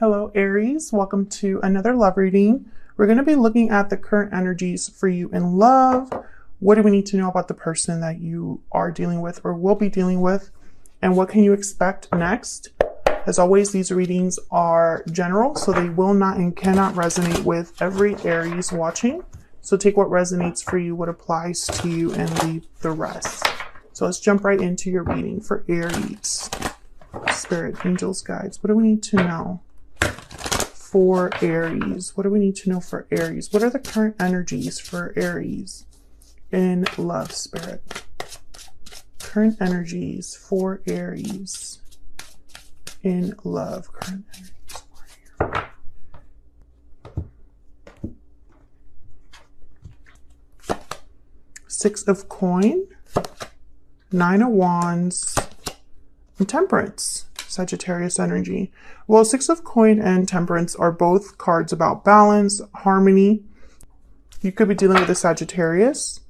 Hello Aries, welcome to another love reading. We're going to be looking at the current energies for you in love. What do we need to know about the person that you are dealing with or will be dealing with? And what can you expect next? As always, these readings are general, so they will not and cannot resonate with every Aries watching. So take what resonates for you, what applies to you, and leave the rest. So let's jump right into your reading for Aries. Spirit, angels, guides, what do we need to know for Aries? What do we need to know for Aries? What are the current energies for Aries in love, Spirit? Current energies for Aries in love. Current energies for Aries. Six of Coin, Nine of Wands, and Temperance. Sagittarius energy. Well, Six of Coin and Temperance are both cards about balance, harmony. You could be dealing with a Sagittarius.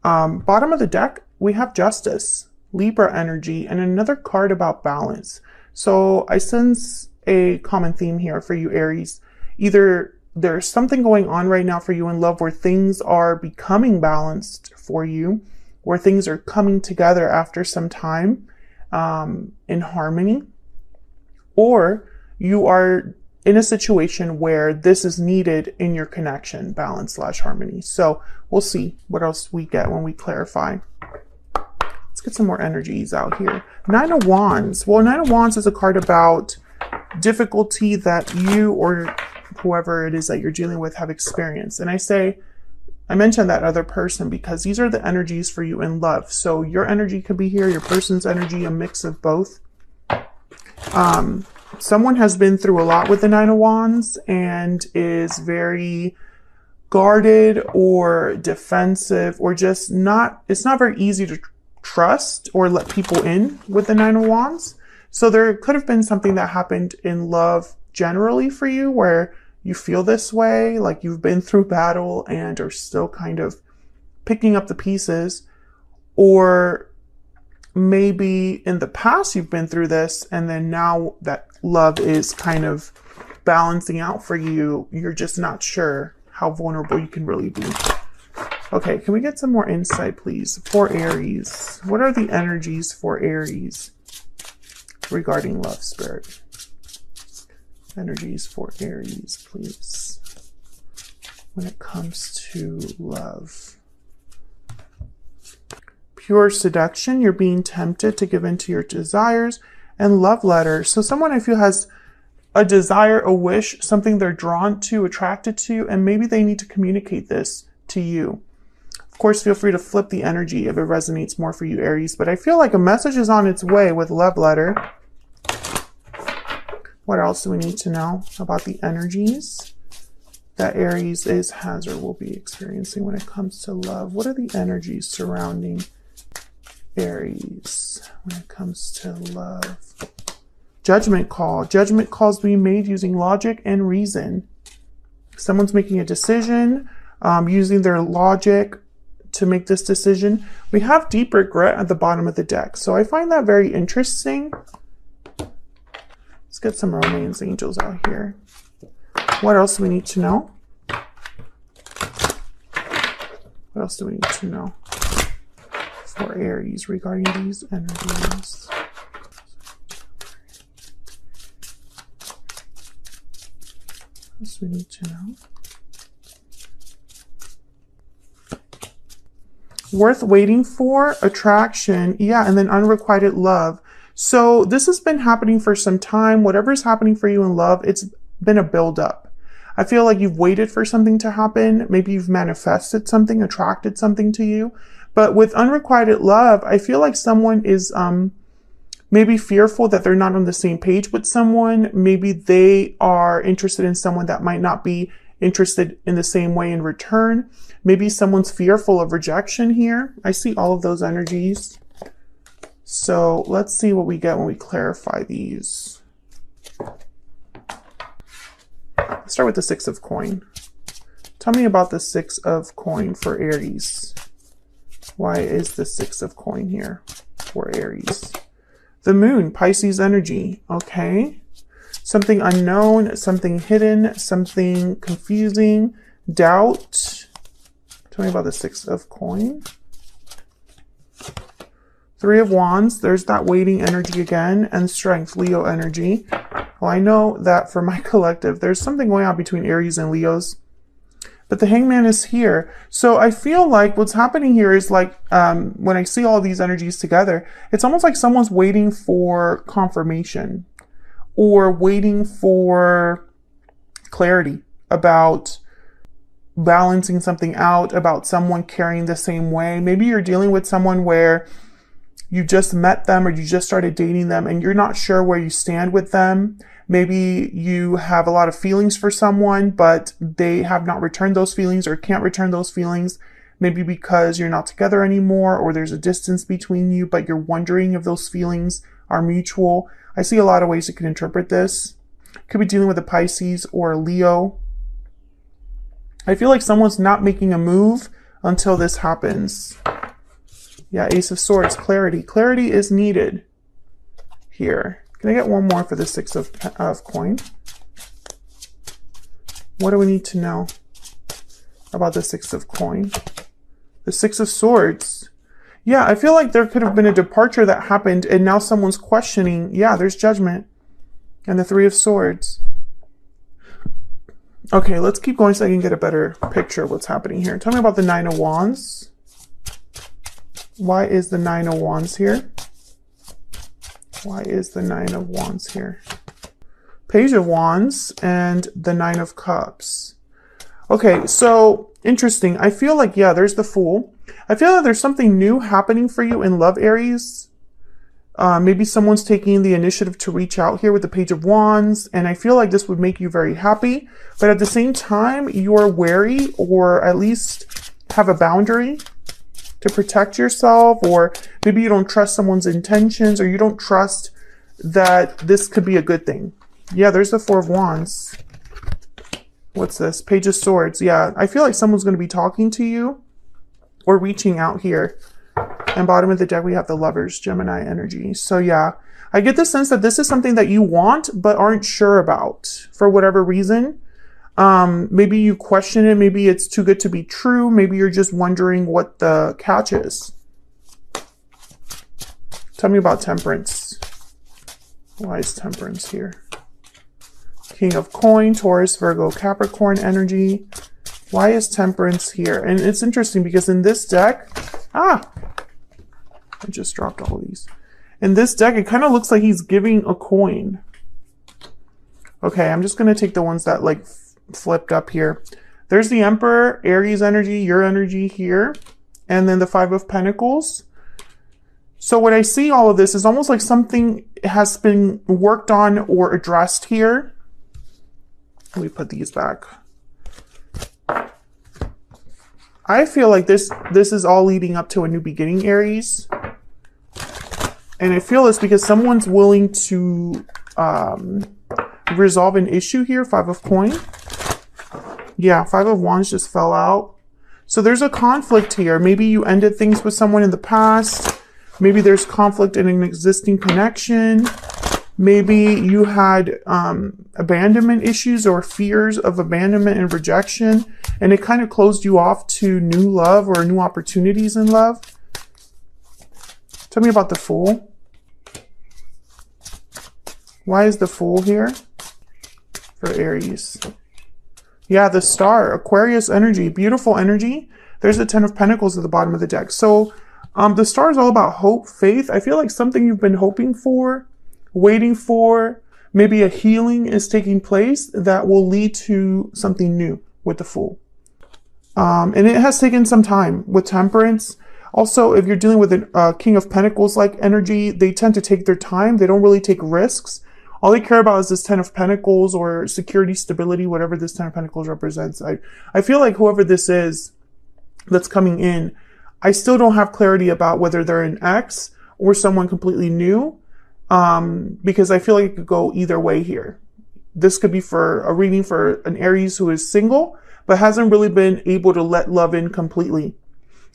Bottom of the deck, we have Justice, Libra energy, and another card about balance. So I sense a common theme here for you, Aries. Either there's something going on right now for you in love where things are becoming balanced for you, where things are coming together after some time in harmony, or you are in a situation where this is needed in your connection, balance / harmony. So we'll see what else we get when we clarify. Let's get some more energies out here. Nine of Wands. Well, Nine of Wands is a card about difficulty that you or whoever it is that you're dealing with have experienced. And I mentioned that other person because these are the energies for you in love. So your energy could be here, your person's energy, a mix of both. Someone has been through a lot with the Nine of Wands and is very guarded or defensive or just it's not very easy to trust or let people in with the Nine of Wands. So there could have been something that happened in love generally for you where you feel this way, like you've been through battle and are still kind of picking up the pieces. Or maybe in the past you've been through this and then now that love is kind of balancing out for you, you're just not sure how vulnerable you can really be. Okay, can we get some more insight, please, for Aries? What are the energies for Aries regarding love, Spirit? Energies for Aries, please, when it comes to love. Pure seduction, you're being tempted to give in to your desires, and love letter. So someone I feel has a desire, a wish, something they're drawn to, attracted to, and maybe they need to communicate this to you. Of course, feel free to flip the energy if it resonates more for you, Aries, but I feel like a message is on its way with love letter. What else do we need to know about the energies that Aries has or will be experiencing when it comes to love? What are the energies surrounding Aries when it comes to love? Judgment call. Judgment calls being made using logic and reason. Someone's making a decision, using their logic to make this decision. We have deep regret at the bottom of the deck. So I find that very interesting. Let's get some romance angels out here. What else do we need to know? What else do we need to know for Aries regarding these energies? What else do we need to know? Worth waiting for, attraction, yeah, and then unrequited love. So this has been happening for some time. Whatever is happening for you in love, it's been a buildup. I feel like you've waited for something to happen. Maybe you've manifested something, attracted something to you. But with unrequited love, I feel like someone is maybe fearful that they're not on the same page with someone. Maybe they are interested in someone that might not be interested in the same way in return. Maybe someone's fearful of rejection here. I see all of those energies. So let's see what we get when we clarify these. Let's start with the Six of Coin. Tell me about the Six of Coin for Aries. Why is the Six of Coin here for Aries? The Moon, Pisces energy. Okay. Something unknown, something hidden, something confusing, doubt. Tell me about the Six of Coin. Three of Wands, there's that waiting energy again, and Strength, Leo energy. Well, I know that for my collective, there's something going on between Aries and Leos, but the Hangman is here. So I feel like what's happening here is like, when I see all these energies together, it's almost like someone's waiting for confirmation or waiting for clarity about balancing something out, about someone carrying the same way. Maybe you're dealing with someone where you just met them or you just started dating them and you're not sure where you stand with them. Maybe you have a lot of feelings for someone, but they have not returned those feelings or can't return those feelings. Maybe because you're not together anymore or there's a distance between you, but you're wondering if those feelings are mutual. I see a lot of ways you can interpret this. Could be dealing with a Pisces or a Leo. I feel like someone's not making a move until this happens. Yeah, Ace of Swords, clarity. Clarity is needed here. Can I get one more for the Six of Coin? What do we need to know about the Six of Coin? The Six of Swords. Yeah, I feel like there could have been a departure that happened and now someone's questioning. Yeah, there's judgment. And the Three of Swords. Okay, let's keep going so I can get a better picture of what's happening here. Tell me about the Nine of Wands. Why is the Nine of Wands here? Why is the Nine of Wands here? Page of Wands and the Nine of Cups. Okay, so interesting. I feel like, yeah, there's the Fool. I feel like there's something new happening for you in love, Aries. Maybe someone's taking the initiative to reach out here with the Page of Wands, and I feel like this would make you very happy. But at the same time, you're wary or at least have a boundary to protect yourself, or maybe you don't trust someone's intentions or you don't trust that this could be a good thing. Yeah, there's the Four of Wands. What's this? Page of Swords. Yeah, I feel like someone's going to be talking to you or reaching out here. And bottom of the deck, we have the Lovers, Gemini energy. So yeah, I get the sense that this is something that you want but aren't sure about for whatever reason. Maybe you question it. Maybe it's too good to be true. Maybe you're just wondering what the catch is. Tell me about Temperance. Why is Temperance here? King of Coin, Taurus, Virgo, Capricorn energy. Why is Temperance here? And it's interesting because in this deck, I just dropped all of these. In this deck, it kind of looks like he's giving a coin. Okay, I'm just going to take the ones that like flipped up here. There's the Emperor, Aries energy, your energy here, and then the Five of Pentacles. So when I see all of this, is almost like something has been worked on or addressed here. Let me put these back. I feel like this is all leading up to a new beginning, Aries. And I feel it's because someone's willing to resolve an issue here. Five of Coin. Yeah, Five of Wands just fell out. So there's a conflict here. Maybe you ended things with someone in the past. Maybe there's conflict in an existing connection. Maybe you had abandonment issues or fears of abandonment and rejection, and it kind of closed you off to new love or new opportunities in love. Tell me about the Fool. Why is the Fool here for Aries? Yeah, the Star, Aquarius energy, beautiful energy. There's the Ten of Pentacles at the bottom of the deck. So the Star is all about hope, faith. I feel like something you've been hoping for, waiting for, maybe a healing is taking place that will lead to something new with the Fool. And it has taken some time with Temperance. Also, if you're dealing with a King of Pentacles like energy, they tend to take their time. They don't really take risks. All they care about is this Ten of Pentacles or security, stability, whatever this Ten of Pentacles represents. I feel like whoever this is that's coming in, I still don't have clarity about whether they're an ex or someone completely new, because I feel like it could go either way here. This could be for a reading for an Aries who is single, but hasn't really been able to let love in completely.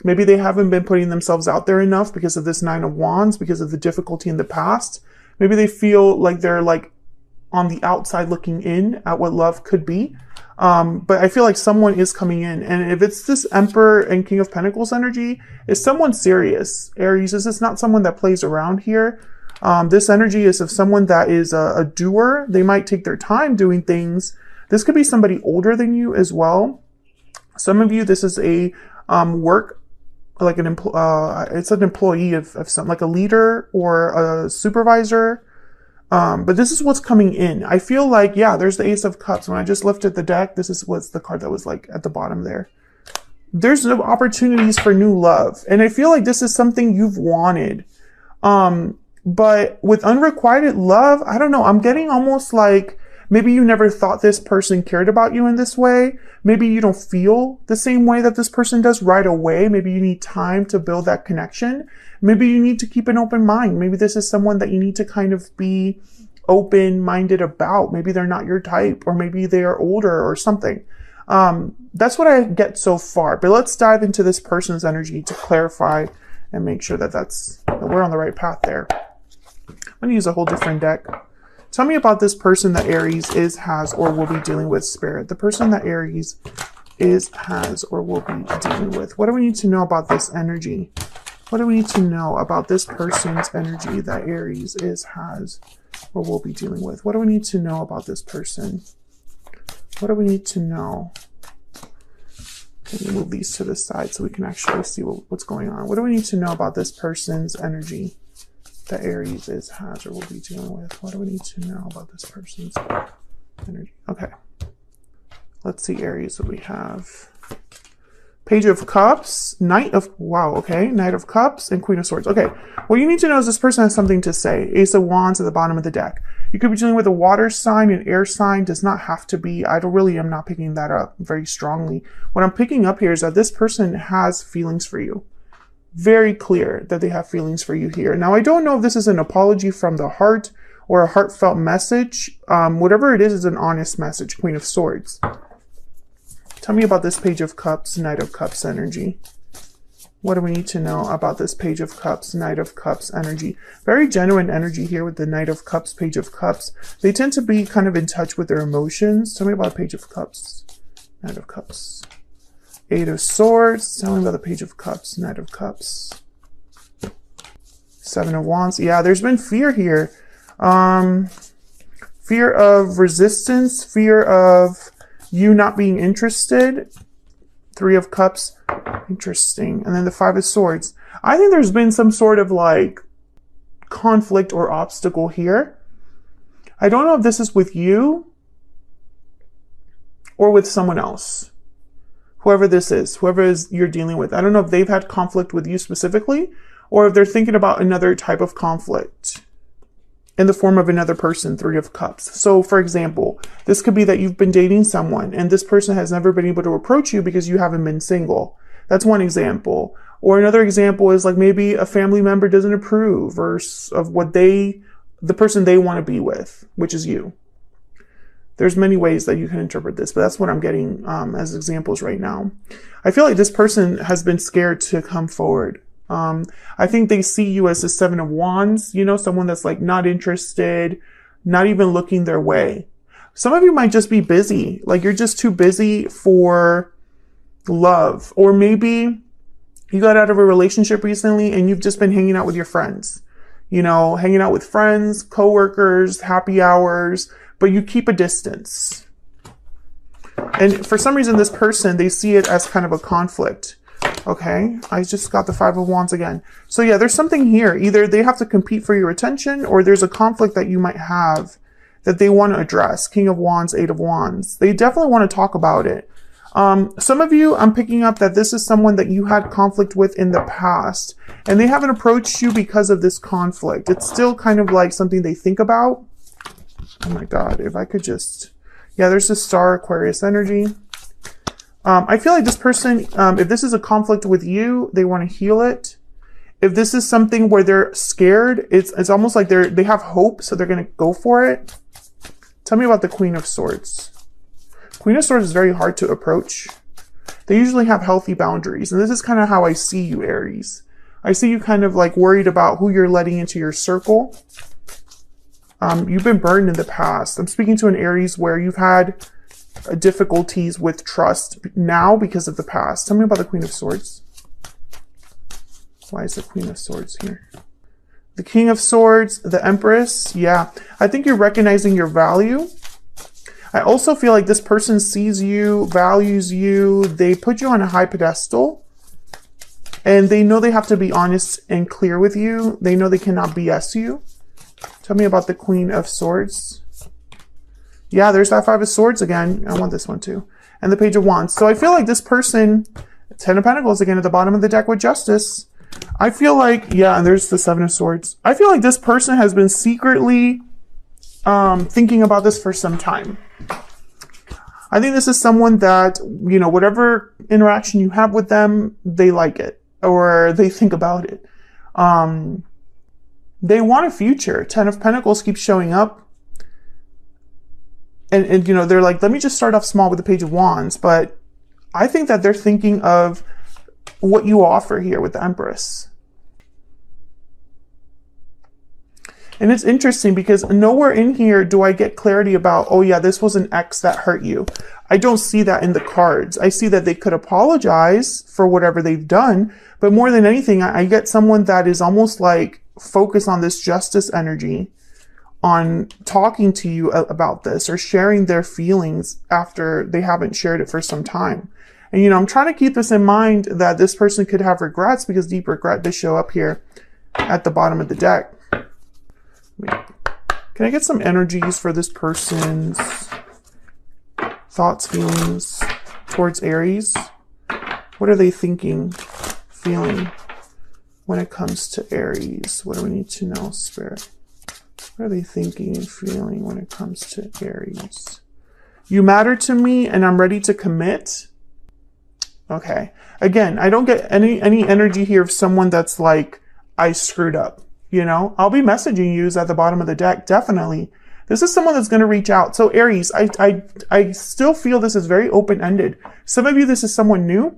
Maybe they haven't been putting themselves out there enough because of this Nine of Wands, because of the difficulty in the past. Maybe they feel like they're like on the outside looking in at what love could be. But I feel like someone is coming in. And if it's this Emperor and King of Pentacles energy, is someone serious? Aries, is this not someone that plays around here? This energy is of someone that is a doer. They might take their time doing things. This could be somebody older than you as well. Some of you, this is a work, like it's an employee of some, like a leader or a supervisor. But this is what's coming in. I feel like, yeah, there's the Ace of Cups. When I just lifted the deck, this is what's the card that was like at the bottom there. There's no opportunities for new love. And I feel like this is something you've wanted. But with unrequited love, I don't know. I'm getting almost like maybe you never thought this person cared about you in this way. Maybe you don't feel the same way that this person does right away. Maybe you need time to build that connection. Maybe you need to keep an open mind. Maybe this is someone that you need to kind of be open-minded about. Maybe they're not your type, or maybe they are older or something. That's what I get so far. But let's dive into this person's energy to clarify and make sure that we're on the right path there. I'm going to use a whole different deck. Tell me about this person that Aries is, has, or will be dealing with, Spirit. The person that Aries is, has, or will be dealing with. What do we need to know about this energy? What do we need to know about this person's energy that Aries is, has, or will be dealing with? What do we need to know about this person? What do we need to know? Let me move these to the side so we can actually see what's going on. What do we need to know about this person's energy that Aries is, has, or will be dealing with? What do we need to know about this person's energy? Okay. Let's see, Aries, what we have. Page of Cups, Knight of Cups, and Queen of Swords. Okay, what you need to know is this person has something to say. Ace of Wands at the bottom of the deck. You could be dealing with a water sign, an air sign. Does not have to be. I'm not picking that up very strongly. What I'm picking up here is that this person has feelings for you. Very clear that they have feelings for you here. Now, I don't know if this is an apology from the heart or a heartfelt message. Whatever it is an honest message. Queen of Swords. Tell me about this Page of Cups, Knight of Cups energy. What do we need to know about this Page of Cups, Knight of Cups energy? Very genuine energy here with the Knight of Cups, Page of Cups. They tend to be kind of in touch with their emotions. Tell me about Page of Cups, Knight of Cups. Eight of Swords. Tell me about the Page of Cups, Knight of Cups. Seven of Wands. Yeah, there's been fear here. Fear of resistance, fear of you not being interested. Three of Cups. Interesting. And then the Five of Swords. I think there's been some sort of like conflict or obstacle here. I don't know if this is with you or with someone else. Whoever this is, whoever is you're dealing with. I don't know if they've had conflict with you specifically, or if they're thinking about another type of conflict in the form of another person. Three of Cups. So for example, this could be that you've been dating someone and this person has never been able to approach you because you haven't been single. That's one example. Or another example is like maybe a family member doesn't approve of what the person they want to be with, which is you. There's many ways that you can interpret this, but that's what I'm getting as examples right now. I feel like this person has been scared to come forward. I think they see you as the Seven of Wands, you know, someone that's like not interested, not even looking their way. Some of you might just be busy, like you're just too busy for love. Or maybe you got out of a relationship recently and you've just been hanging out with your friends, you know, hanging out with friends, coworkers, happy hours, but you keep a distance. And for some reason, this person, they see it as kind of a conflict. Okay, I just got the Five of Wands again. So yeah, there's something here. Either they have to compete for your attention or there's a conflict that you might have that they want to address. King of Wands, Eight of Wands. They definitely want to talk about it. Some of you, I'm picking up that this is someone that you had conflict with in the past and they haven't approached you because of this conflict. It's still kind of like something they think about. Oh my God, if I could just, yeah, there's this Star Aquarius energy. I feel like this person, if this is a conflict with you, they want to heal it. If this is something where they're scared, it's almost like they have hope, so they're going to go for it. Tell me about the Queen of Swords. Queen of Swords is very hard to approach. They usually have healthy boundaries, and this is kind of how I see you, Aries. I see you kind of like worried about who you're letting into your circle. You've been burned in the past. I'm speaking to an Aries where you've had difficulties with trust now because of the past. Tell me about the Queen of Swords. Why is the Queen of Swords here? The King of Swords, the Empress. Yeah, I think you're recognizing your value. I also feel like this person sees you, values you. They put you on a high pedestal. And they know they have to be honest and clear with you. They know they cannot BS you. Tell me about the Queen of Swords. Yeah, there's that Five of Swords again. I want this one too. And the Page of Wands. So I feel like this person, Ten of Pentacles again at the bottom of the deck with Justice. I feel like, yeah, and there's the Seven of Swords. I feel like this person has been secretly thinking about this for some time. I think this is someone that, you know, whatever interaction you have with them, they like it. Or they think about it. They want a future. Ten of Pentacles keeps showing up. And, you know, they're like, let me just start off small with the Page of Wands. But I think that they're thinking of what you offer here with the Empress. And it's interesting because nowhere in here do I get clarity about, oh yeah, this was an ex that hurt you. I don't see that in the cards. I see that they could apologize for whatever they've done. But more than anything, I get someone that is almost like focused on this justice energy, on talking to you about this or sharing their feelings after they haven't shared it for some time. And, you know, I'm trying to keep this in mind that this person could have regrets because deep regret does show up here at the bottom of the deck. Can I get some energies for this person's thoughts, feelings towards Aries? What are they thinking, feeling when it comes to Aries? What do we need to know, Spirit? What are they thinking and feeling when it comes to Aries? You matter to me and I'm ready to commit. Okay. Again, I don't get any energy here of someone that's like, I screwed up. You know, I'll be messaging you at the bottom of the deck. Definitely. This is someone that's going to reach out. So Aries, I still feel this is very open-ended. Some of you, this is someone new,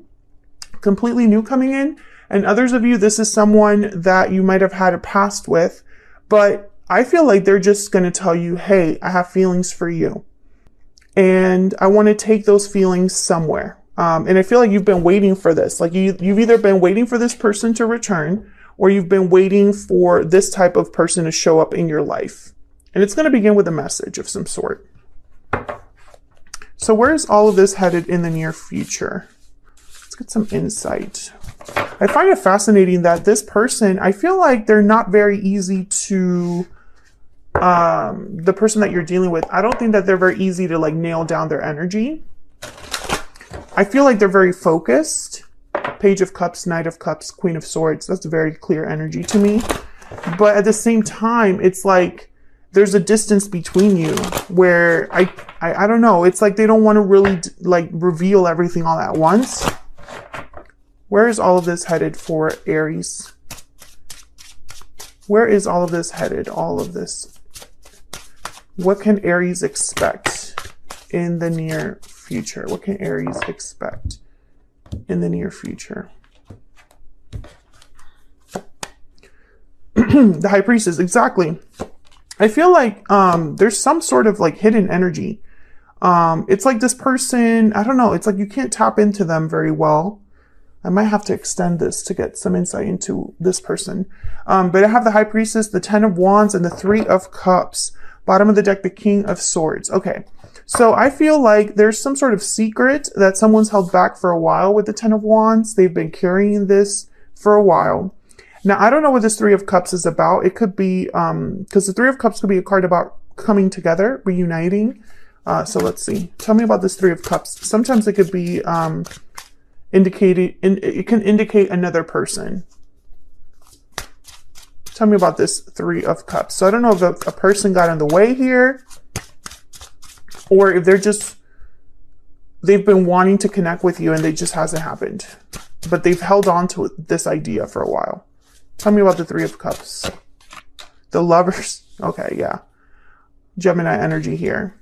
completely new coming in. And others of you, this is someone that you might have had a past with. But I feel like they're just going to tell you, hey, I have feelings for you. And I want to take those feelings somewhere. And I feel like you've been waiting for this. Like you've either been waiting for this person to return, or you've been waiting for this type of person to show up in your life. And it's going to begin with a message of some sort. So where is all of this headed in the near future? Let's get some insight. I find it fascinating that this person, I feel like they're not very easy to, the person that you're dealing with, I don't think that they're very easy to like nail down their energy. I feel like they're very focused. Page of Cups, Knight of Cups, Queen of Swords. That's a very clear energy to me. But at the same time, it's like there's a distance between you where I don't know. It's like they don't want to really like reveal everything all at once. Where is all of this headed for Aries? Where is all of this headed? All of this. What can Aries expect in the near future? What can Aries expect in the near future? The High Priestess, exactly. I feel like there's some sort of like hidden energy. It's like this person, I don't know, it's like you can't tap into them very well. I might have to extend this to get some insight into this person. But I have the High Priestess, the Ten of Wands, and the Three of Cups. Bottom of the deck, the King of Swords. Okay. So I feel like there's some sort of secret that someone's held back for a while with the Ten of Wands. They've been carrying this for a while. Now, I don't know what this Three of Cups is about. It could be, because the Three of Cups could be a card about coming together, reuniting. So let's see. Tell me about this Three of Cups. Sometimes it could be it can indicate another person. Tell me about this Three of Cups. So I don't know if a person got in the way here, or if they've been wanting to connect with you and it just hasn't happened. But they've held on to this idea for a while. Tell me about the Three of Cups. The Lovers. Okay, yeah. Gemini energy here.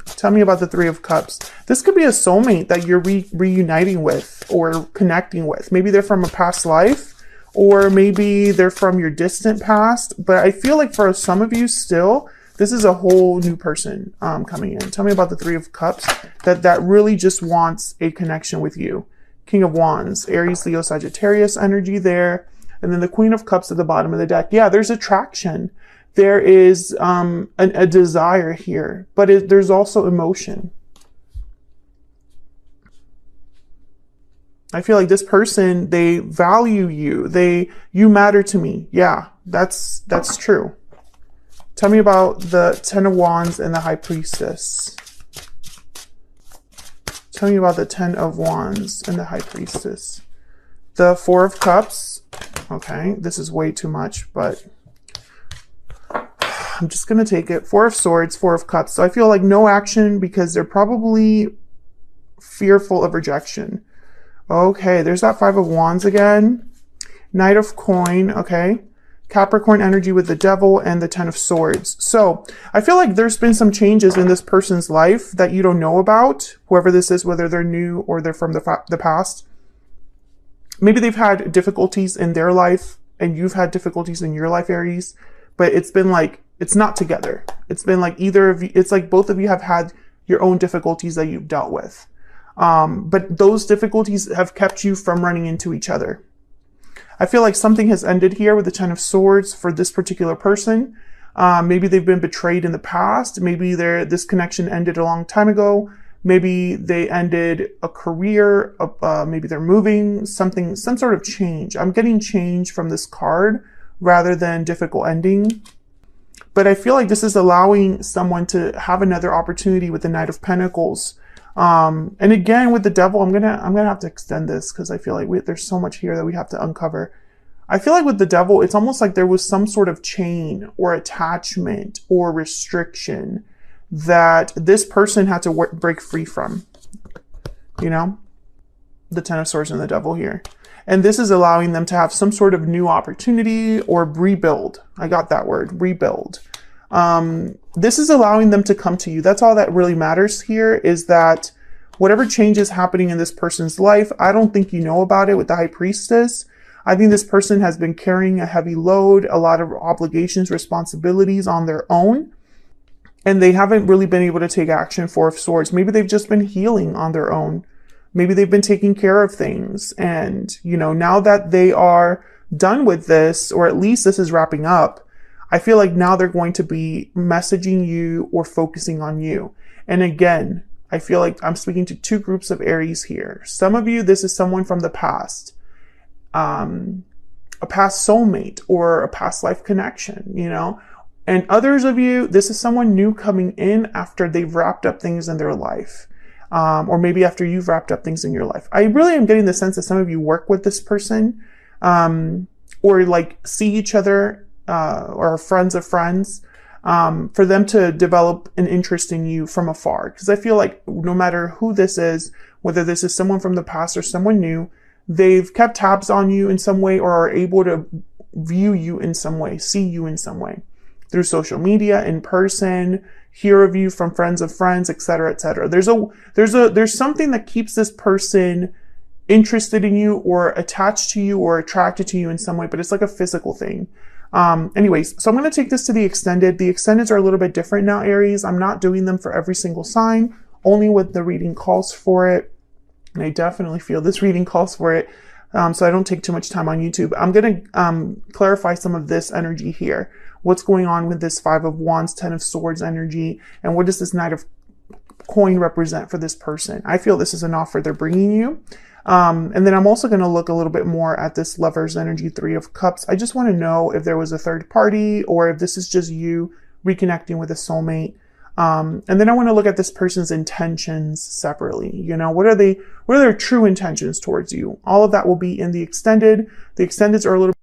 Tell me about the Three of Cups. This could be a soulmate that you're reuniting with or connecting with. Maybe they're from a past life, or maybe they're from your distant past. But I feel like for some of you still, this is a whole new person coming in. Tell me about the Three of Cups that really just wants a connection with you. King of Wands, Aries, Leo, Sagittarius energy there. And then the Queen of Cups at the bottom of the deck. Yeah, there's attraction. There is a desire here, but there's also emotion. I feel like this person, they value you. You matter to me. Yeah, that's true. Tell me about the Ten of Wands and the High Priestess. Tell me about the Ten of Wands and the High Priestess. The Four of Cups. Okay, this is way too much, but I'm just going to take it. Four of Swords, Four of Cups. So I feel like no action because they're probably fearful of rejection. Okay, there's that Five of Wands again. Knight of Coin, okay. Capricorn energy with the Devil and the Ten of Swords. So I feel like there's been some changes in this person's life that you don't know about, whoever this is, whether they're new or they're from the past. Maybe they've had difficulties in their life and you've had difficulties in your life, Aries, but it's been like, it's not together. It's been like either of you, it's like both of you have had your own difficulties that you've dealt with. But those difficulties have kept you from running into each other. I feel like something has ended here with the Ten of Swords for this particular person. Maybe they've been betrayed in the past. Maybe this connection ended a long time ago. Maybe they ended a career. Maybe they're moving, some sort of change. I'm getting change from this card rather than difficult ending. But I feel like this is allowing someone to have another opportunity with the Knight of Pentacles. And again, with the Devil, I'm gonna have to extend this because I feel like there's so much here that we have to uncover. I feel like with the Devil, it's almost like there was some sort of chain or attachment or restriction that this person had to break free from. You know, the Ten of Swords and the Devil here. And this is allowing them to have some sort of new opportunity or rebuild. I got that word, rebuild. This is allowing them to come to you. That's all that really matters here, is that whatever change is happening in this person's life, I don't think you know about it with the High Priestess. I think this person has been carrying a heavy load, a lot of obligations, responsibilities on their own, and they haven't really been able to take action. Four of Swords. Maybe they've just been healing on their own. Maybe they've been taking care of things. And, you know, now that they are done with this, or at least this is wrapping up, I feel like now they're going to be messaging you or focusing on you. And again, I feel like I'm speaking to two groups of Aries here. Some of you, this is someone from the past, a past soulmate or a past life connection, you know. And others of you, this is someone new coming in after they've wrapped up things in their life. Or maybe after you've wrapped up things in your life. I really am getting the sense that some of you work with this person, or like see each other, or are friends of friends, for them to develop an interest in you from afar. Because I feel like no matter who this is, whether this is someone from the past or someone new, they've kept tabs on you in some way or are able to view you in some way, see you in some way. Through social media, in person, hear of you from friends of friends, etc., etc. There's something that keeps this person interested in you or attached to you or attracted to you in some way, but it's like a physical thing. Anyways, so I'm going to take this to the extended. The extendeds are a little bit different now, Aries. I'm not doing them for every single sign, only what the reading calls for it. And I definitely feel this reading calls for it. So I don't take too much time on YouTube. I'm going to clarify some of this energy here. What's going on with this Five of Wands, Ten of Swords energy, and what does this Knight of Coin represent for this person? I feel this is an offer they're bringing you. And then I'm also going to look a little bit more at this Lover's energy, Three of Cups. I just want to know if there was a third party or if this is just you reconnecting with a soulmate. And then I want to look at this person's intentions separately. You know, what are their true intentions towards you? All of that will be in the extended. The extendeds are a little